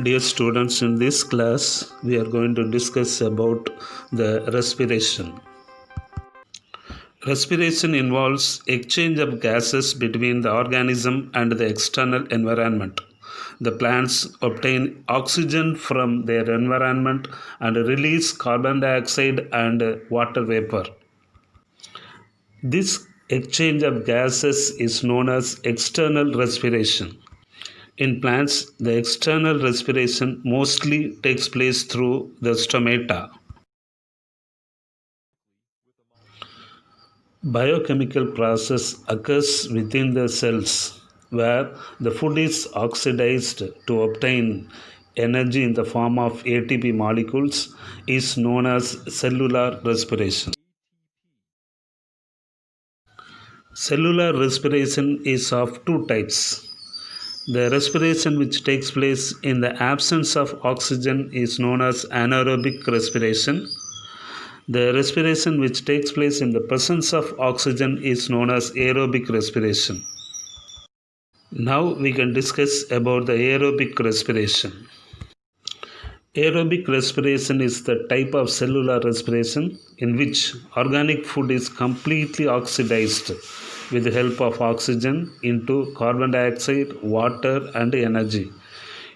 Dear students, in this class, we are going to discuss about the respiration. Respiration involves exchange of gases between the organism and the external environment. The plants obtain oxygen from their environment and release carbon dioxide and water vapor. This exchange of gases is known as external respiration. In plants, the external respiration mostly takes place through the stomata. Biochemical process occurs within the cells where the food is oxidized to obtain energy in the form of ATP molecules is known as cellular respiration. Cellular respiration is of two types. The respiration which takes place in the absence of oxygen is known as anaerobic respiration. The respiration which takes place in the presence of oxygen is known as aerobic respiration. Now we can discuss about the aerobic respiration. Aerobic respiration is the type of cellular respiration in which organic food is completely oxidized with the help of oxygen into carbon dioxide, water, and energy.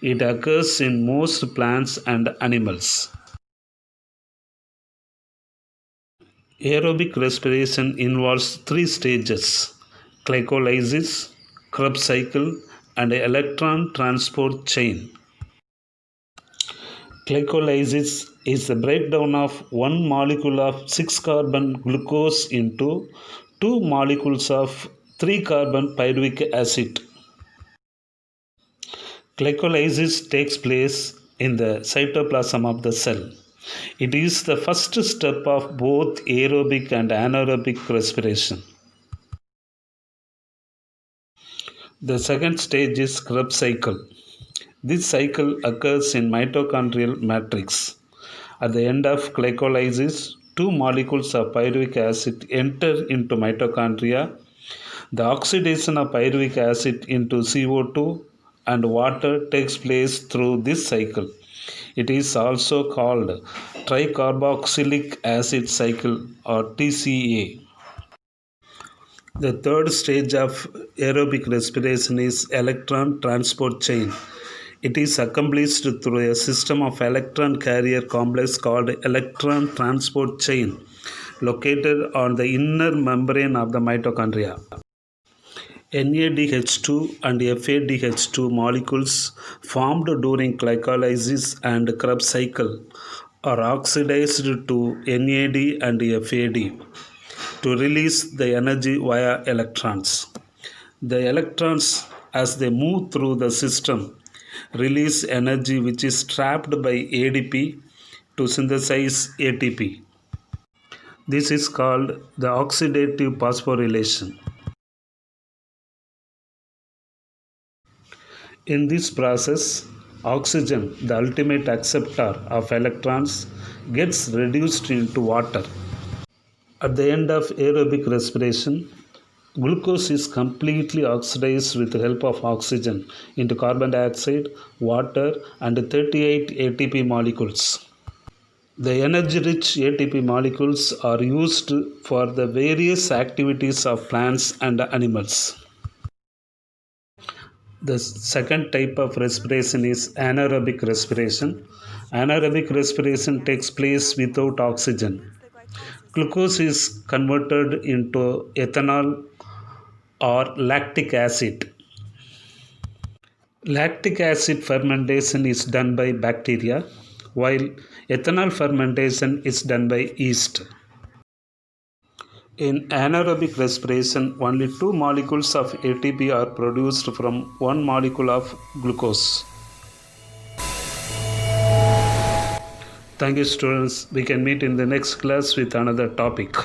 It occurs in most plants and animals. Aerobic respiration involves three stages: glycolysis, Krebs cycle, and electron transport chain. Glycolysis is the breakdown of one molecule of 6 carbon glucose into two molecules of 3 carbon pyruvic acid. Glycolysis takes place in the cytoplasm of the cell. It is the first step of both aerobic and anaerobic respiration. The second stage is Krebs cycle. This cycle occurs in mitochondrial matrix. At the end of glycolysis, two molecules of pyruvic acid enter into mitochondria. The oxidation of pyruvic acid into CO2 and water takes place through this cycle. It is also called tricarboxylic acid cycle or TCA. The third stage of aerobic respiration is electron transport chain. It is accomplished through a system of electron carrier complex called electron transport chain located on the inner membrane of the mitochondria. NADH2 and FADH2 molecules formed during glycolysis and Krebs cycle are oxidized to NAD and FAD to release the energy via electrons. The electrons, as they move through the system, release energy which is trapped by ADP to synthesize ATP. This is called the oxidative phosphorylation. In this process, oxygen, the ultimate acceptor of electrons, gets reduced into water. At the end of aerobic respiration, glucose is completely oxidized with the help of oxygen into carbon dioxide, water, and 38 ATP molecules. The energy-rich ATP molecules are used for the various activities of plants and animals. The second type of respiration is anaerobic respiration. Anaerobic respiration takes place without oxygen. Glucose is converted into ethanol or lactic acid. Lactic acid fermentation is done by bacteria, while ethanol fermentation is done by yeast. In anaerobic respiration, only two molecules of ATP are produced from one molecule of glucose. Thank you, students. We can meet in the next class with another topic.